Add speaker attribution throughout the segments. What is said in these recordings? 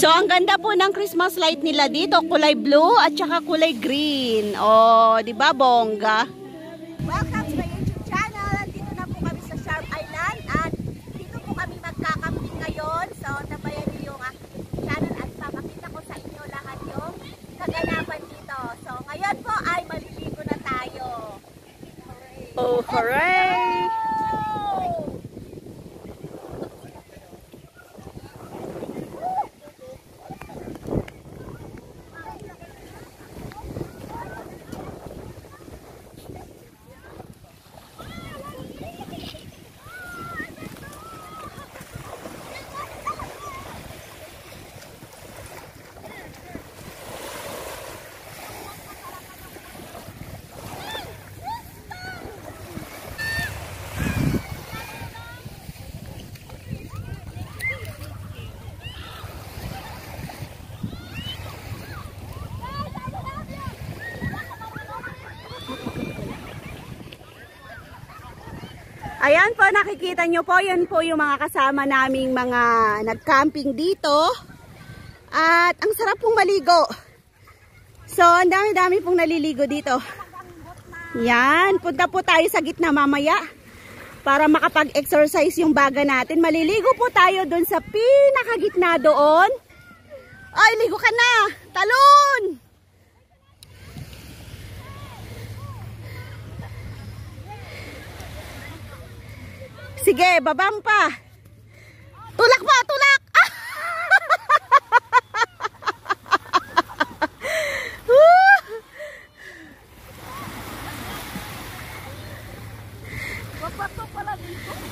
Speaker 1: So, ang ganda po ng Christmas light nila dito. Kulay blue at saka kulay green. Oh, di ba bongga?
Speaker 2: Welcome to my YouTube channel. Dito na po kami sa Sharp Island at dito po kami magkakamping ngayon. So, tabayan niyo yung channel at papakita ko sa inyo lahat yung kaganapan dito. So, ngayon po ay maliligo na tayo.
Speaker 1: Oh, hooray! Ayan po, nakikita nyo po, yun po yung mga kasama naming mga nag-camping dito. At ang sarap pong maligo. So, ang dami-dami pong naliligo dito. Yan, punta po tayo sa gitna mamaya para makapag-exercise yung baga natin. Maliligo po tayo dun sa pinakagitna doon. Ay, ligo ka na! Talon! Sige, babam pa. Tulak pa, tulak.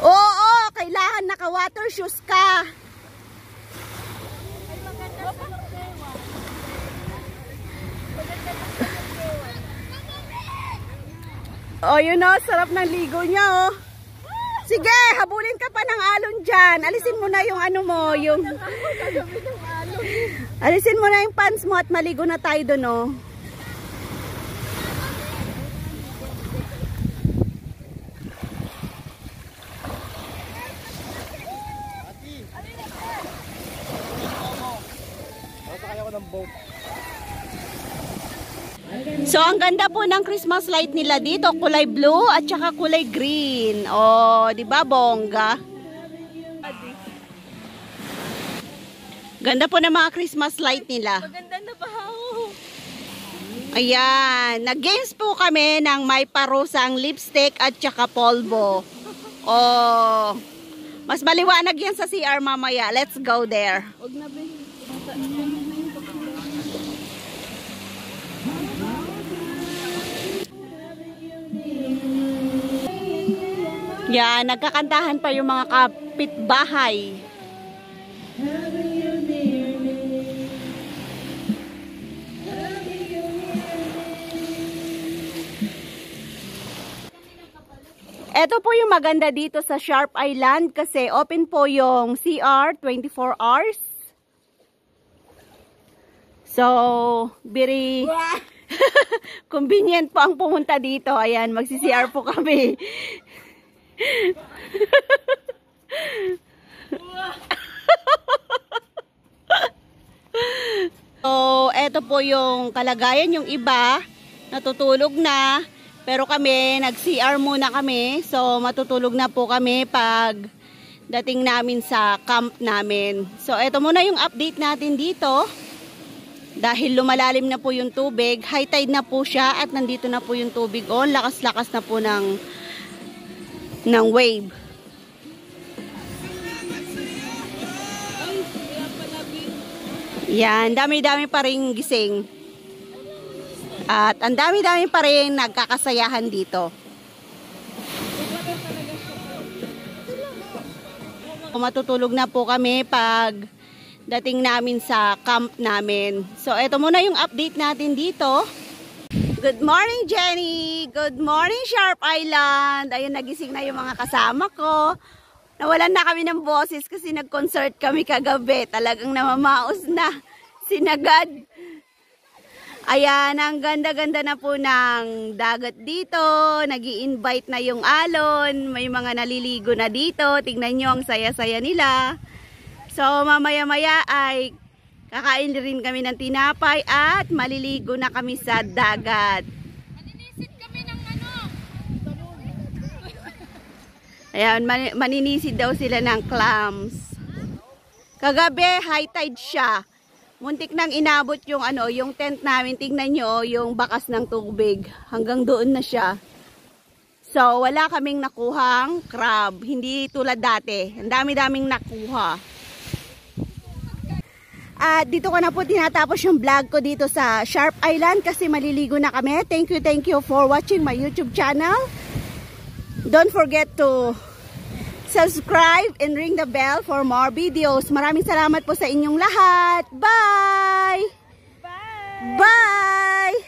Speaker 1: Oo, kailangan naka-water shoes ka. Oh, yun o, sarap ng ligo niya, oh. Sige, habulin ka pa ng alon dyan. Alisin mo na yung ano mo, yung... Alisin mo na yung pants mo at maligo na tayo doon, oh. So, ang ganda po ng Christmas light nila dito. Kulay blue at saka kulay green. Oh, di ba bongga? Ganda po ng mga Christmas light nila.
Speaker 2: Maganda na ba?
Speaker 1: Ayan. Nag-games po kami ng may parusang lipstick at saka polvo. Oh. Mas maliwanag yan sa CR mamaya. Let's go there.
Speaker 2: Huwag na ba?
Speaker 1: Yan, nagkakantahan pa yung mga kapitbahay. Ito po yung maganda dito sa Sharp Island kasi open po yung CR 24 hours. So, very convenient po ang pumunta dito. Ayan, magsi-CR po kami. So, eto po yung kalagayan. Yung iba natutulog na, pero kami nag-CR muna kami. So, matutulog na po kami pag dating namin sa camp namin. So, eto muna yung update natin dito. Dahil lumalalim na po yung tubig, high tide na po siya at nandito na po yung tubig. Oh, lakas-lakas na po ng wave. Yan, dami-dami pa rin gising. At ang dami-dami pa rin nagkakasayahan dito. Matutulog na po kami pag dating namin sa camp namin. So, ito muna yung update natin dito. Good morning, Jenny! Good morning, Sharp Island! Ayun, nagising na yung mga kasama ko. Nawalan na kami ng boses kasi nag-concert kami kagabi. Talagang namamaos na. Sinagad. Ayan, ang ganda-ganda na po ng dagat dito. Nag-i-invite na yung alon. May mga naliligo na dito. Tingnan nyo ang saya-saya nila. So, mamaya-maya ay Kakain rin kami ng tinapay at maliligo na kami sa dagat.
Speaker 2: Maninisid kami ng ano?
Speaker 1: Ayan, maninisid daw sila ng clams. Kagabi, high tide siya. Muntik nang inabot yung ano, yung tent namin. Tingnan nyo yung bakas ng tubig. Hanggang doon na siya. So, wala kaming nakuhang crab. Hindi tulad dati. Ang dami-daming nakuha. At dito ko na po tinatapos yung vlog ko dito sa Sharp Island kasi maliligo na kami. Thank you for watching my YouTube channel. Don't forget to subscribe and ring the bell for more videos. Maraming salamat po sa inyong lahat. Bye!
Speaker 2: Bye!
Speaker 1: Bye!